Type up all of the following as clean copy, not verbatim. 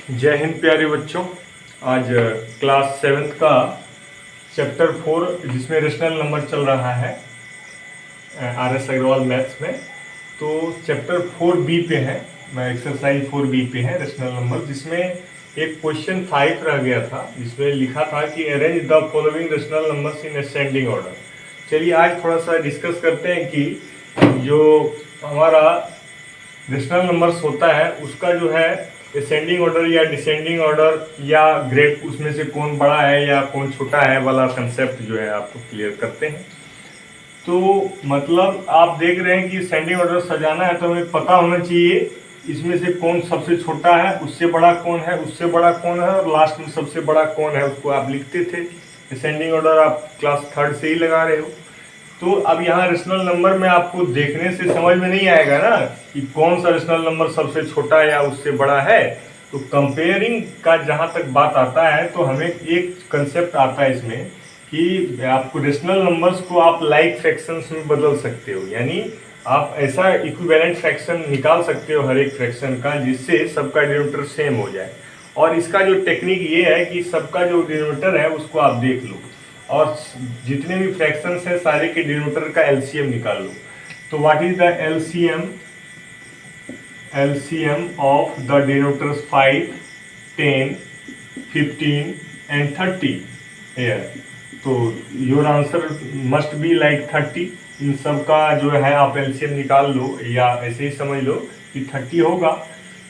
जय हिंद प्यारे बच्चों। आज क्लास 7th का चैप्टर 4 जिसमें रेशनल नंबर चल रहा है RS अग्रवाल मैथ्स में। तो चैप्टर 4B पे है, एक्सरसाइज 4B पे है रेशनल नंबर, जिसमें एक क्वेश्चन 5 रह गया था जिसमें लिखा था कि arrange the following rational numbers in ascending order. चलिए आज थोड़ा सा डिस्कस करते हैं कि जो हमारा रेशनल नंबर्स होता है उसका जो है असेंडिंग ऑर्डर या डिसेंडिंग ऑर्डर या ग्रेड, उसमें से कौन बड़ा है या कौन छोटा है वाला कंसेप्ट जो है आपको क्लियर करते हैं। तो मतलब आप देख रहे हैं कि असेंडिंग ऑर्डर सजाना है तो हमें पता होना चाहिए इसमें से कौन सबसे छोटा है, उससे बड़ा कौन है, उससे बड़ा कौन है और लास्ट में सबसे बड़ा कौन है, उसको आप लिखते थे। असेंडिंग ऑर्डर आप क्लास 3rd से ही लगा रहे हो। तो अब यहाँ रेशनल नंबर में आपको देखने से समझ में नहीं आएगा ना कि कौन सा रेशनल नंबर सबसे छोटा है या उससे बड़ा है। तो कंपेयरिंग का जहाँ तक बात आता है तो हमें एक कंसेप्ट आता है इसमें कि आपको रेशनल नंबर्स को आप लाइक फ्रैक्शंस में बदल सकते हो, यानी आप ऐसा इक्विवेलेंट फ्रैक्शन निकाल सकते हो हर एक फ्रैक्शन का जिससे सबका डिनोमिनेटर सेम हो जाए। और इसका जो टेक्निक ये है कि सबका जो डिनोमिनेटर है उसको आप देख लो और जितने भी फ्रैक्शंस हैं सारे के डिनोमिनेटर का एलसीएम निकाल लो। तो what is the LCM of the denominators 5, 10, 15 and 30 here। तो your answer must be like 30। इन सब का जो है आप एलसीएम निकाल लो या ऐसे ही समझ लो कि 30 होगा।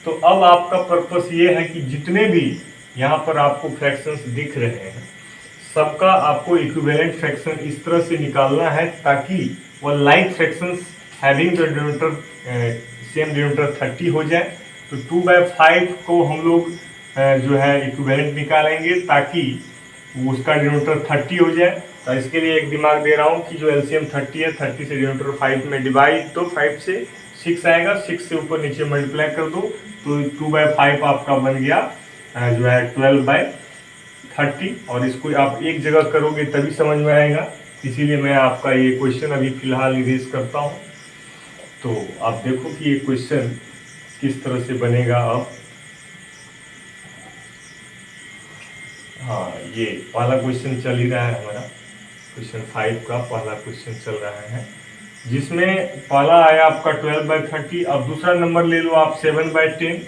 तो अब आपका पर्पस ये है कि जितने भी यहाँ पर आपको फ्रैक्शंस दिख रहे हैं सबका आपको इक्विवेलेंट फ्रैक्शन इस तरह से निकालना है ताकि वो like fractions having the denominator same denominator 30 हो जाए। तो 2/5 को हम लोग जो है इक्विवेलेंट निकालेंगे ताकि उसका डिनोमिनेटर 30 हो जाए। तो इसके लिए एक दिमाग दे रहा हूँ कि जो एलसीएम 30 है, 30 से डिनोमिनेटर 5 में डिवाइड, तो 5 से 6 आएगा, 6 से ऊपर नीचे मल्टीप्लाई कर दो तो 2/5 आपका बन गया जो है 12/30। और इसको आप एक जगह करोगे तभी समझ में आएगा, इसीलिए मैं आपका ये क्वेश्चन अभी फिलहाल इरेज करता हूँ। तो आप देखो कि ये क्वेश्चन किस तरह से बनेगा। अब हाँ, ये पहला क्वेश्चन चल ही रहा है हमारा, क्वेश्चन 5 का पहला क्वेश्चन चल रहा है जिसमें पहला आया आपका 12/30। अब दूसरा नंबर ले लो आप 7/10।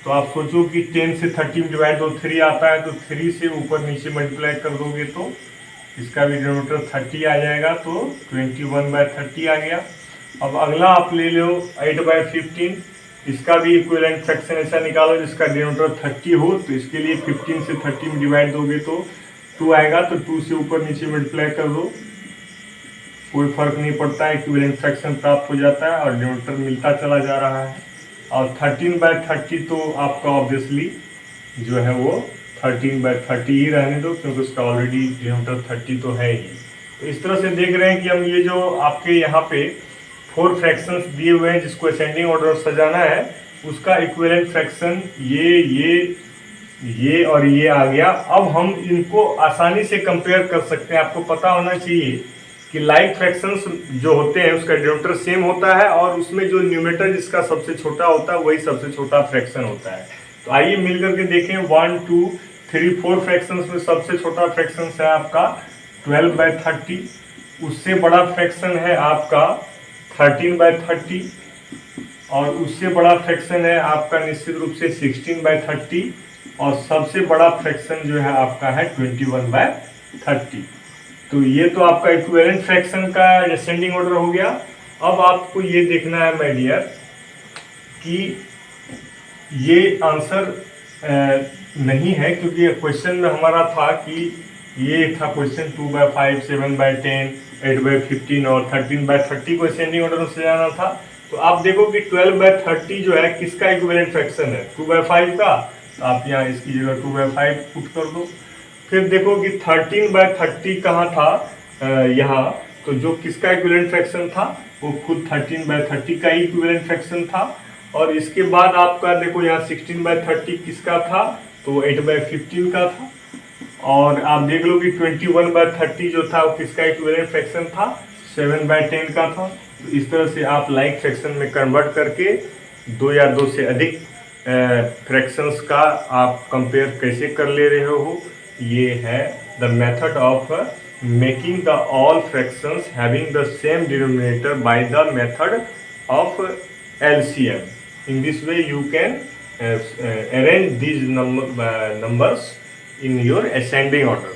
तो आप सोचो कि 10 से 30 में डिवाइड दो 3 आता है, तो 3 से ऊपर नीचे मल्टीप्लाई कर दोगे तो इसका भी डिनोमिनेटर 30 आ जाएगा, तो 21/30 आ गया। अब अगला आप ले लो 8/15। इसका भी इक्विवेलेंट फ्रैक्शन ऐसा निकालो जिसका डिनोमिनेटर 30 हो, तो इसके लिए 15 से 30 में डिवाइड दोगे तो 2 आएगा, तो 2 से ऊपर नीचे मल्टीप्लाई कर दो, कोई फर्क नहीं पड़ता है, इक्विवेलेंट फ्रैक्शन प्राप्त हो जाता है और डिनोमिनेटर मिलता चला जा रहा है। और 13/30 तो आपका ऑब्वियसली जो है वो 13/30 ही रहने दो क्योंकि उसका ऑलरेडी डिनोमिनेटर 30 तो है ही। तो इस तरह से देख रहे हैं कि हम ये जो आपके यहाँ पे 4 फ्रैक्शंस दिए हुए हैं जिसको असेंडिंग ऑर्डर सजाना है उसका इक्विवेलेंट फ्रैक्शन ये और ये आ गया। अब हम इनको आसानी से कंपेयर कर सकते हैं। आपको पता होना चाहिए कि लाइक फ्रैक्शंस जो होते हैं उसका डिनोमिनेटर सेम होता है और उसमें जो न्यूमरेटर जिसका सबसे छोटा होता है वही सबसे छोटा फ्रैक्शन होता है। तो आइए मिलकर के देखें, 1, 2, 3, 4 फ्रैक्शंस में सबसे छोटा फ्रैक्शन है आपका 12/30, उससे बड़ा फ्रैक्शन है आपका 13/30 और उससे बड़ा फ्रैक्शन है आपका निश्चित रूप से 16/30 और सबसे बड़ा फ्रैक्शन जो है आपका है 21/30। तो ये तो आपका इक्विवेलेंट फ्रैक्शन का असेंडिंग ऑर्डर हो गया। अब आपको ये देखना है माय डियर कि ये आंसर नहीं है, क्योंकि क्वेश्चन में हमारा था कि ये था क्वेश्चन 2/5, 7/10, 8/15 और 13/30 को असेंडिंग ऑर्डर से जाना था। तो आप देखो कि 12/30 जो है किसका इक्विवेलेंट फ्रैक्शन है, 2/5 का। तो आप यहाँ इसकी जगह 2/5 पुट कर दो। फिर देखो कि 13/30 कहाँ था, यहाँ। तो जो किसका इक्विवेलेंट फ्रैक्शन था वो खुद 13/30 का ही इक्विवेलेंट फ्रैक्शन था। और इसके बाद आपका देखो यहाँ 16/30 किसका था, तो 8/15 का था। और आप देख लो कि 21/30 जो था वो किसका इक्विवेलेंट फ्रैक्शन था, 7/10 का था। तो इस तरह से आप लाइक फ्रैक्शन में कन्वर्ट करके 2 या 2 से अधिक फ्रैक्शंस का आप कंपेयर कैसे कर ले रहे हो, ये है the method of making the all fractions having the same denominator by the method of LCM. In this way you can arrange these numbers in your ascending order.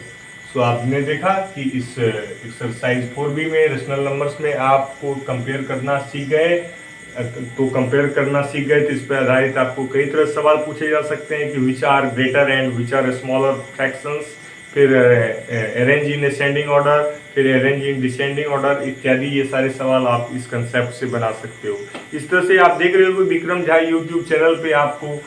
सो आपने देखा कि इस एक्सरसाइज 4B में रेशनल नंबर्स में आपको compare करना सीख गए। तो कंपेयर करना सीख गए तो इस पर आधारित आपको कई तरह सवाल पूछे जा सकते हैं कि which are greater and which are smaller fractions, फिर अरेंज इन असेंडिंग ऑर्डर, फिर अरेंज इन डिसेंडिंग ऑर्डर इत्यादि। ये सारे सवाल आप इस कंसेप्ट से बना सकते हो। इस तरह से आप देख रहे हो कि विक्रम झा यूट्यूब चैनल पे आपको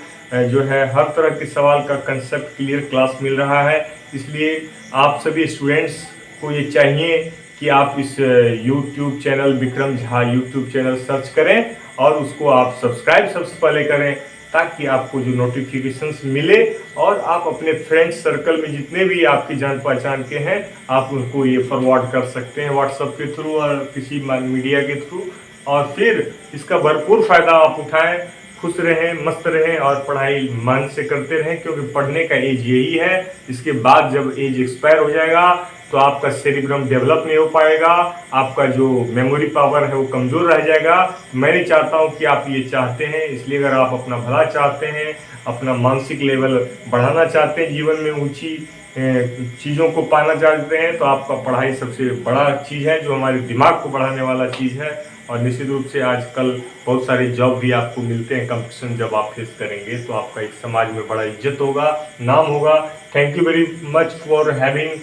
जो है हर तरह के सवाल का कंसेप्ट क्लियर क्लास मिल रहा है। इसलिए आप सभी स्टूडेंट्स को ये चाहिए कि आप इस YouTube channel Vikram Jha YouTube channel search करें और उसको आप सब्सक्राइब सबसे पहले करें, ताकि आपको जो नोटिफिकेशंस मिले और आप अपने फ्रेंड्स सर्कल में जितने भी आपकी जान पहचान के हैं आप उनको ये फॉरवर्ड कर सकते हैं व्हाट्सएप के थ्रू और किसी मीडिया के थ्रू, और फिर इसका भरपूर फ़ायदा आप उठाएं। खुश रहें, मस्त रहें और पढ़ाई मन से करते रहें, क्योंकि पढ़ने का एज यही है। इसके बाद जब एज एक्सपायर हो जाएगा तो आपका सेरिब्रम डेवलप नहीं हो पाएगा, आपका जो मेमोरी पावर है वो कमज़ोर रह जाएगा। मैं नहीं चाहता हूँ कि आप ये चाहते हैं, इसलिए अगर आप अपना भला चाहते हैं, अपना मानसिक लेवल बढ़ाना चाहते हैं, जीवन में ऊंची चीज़ों को पाना चाहते हैं, तो आपका पढ़ाई सबसे बड़ा चीज़ है जो हमारे दिमाग को बढ़ाने वाला चीज़ है। और निश्चित रूप से आजकल बहुत सारे जॉब भी आपको मिलते हैं, कंपटीशन जब आप फेस करेंगे तो आपका एक समाज में बड़ा इज्जत होगा, नाम होगा। Thank you very much for having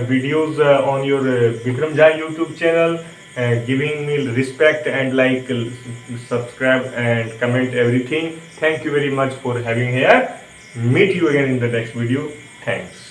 videos on your Vikram Jha YouTube channel, giving me respect and like subscribe and comment everything. Thank you very much for having here. Meet you again in the next video. Thanks.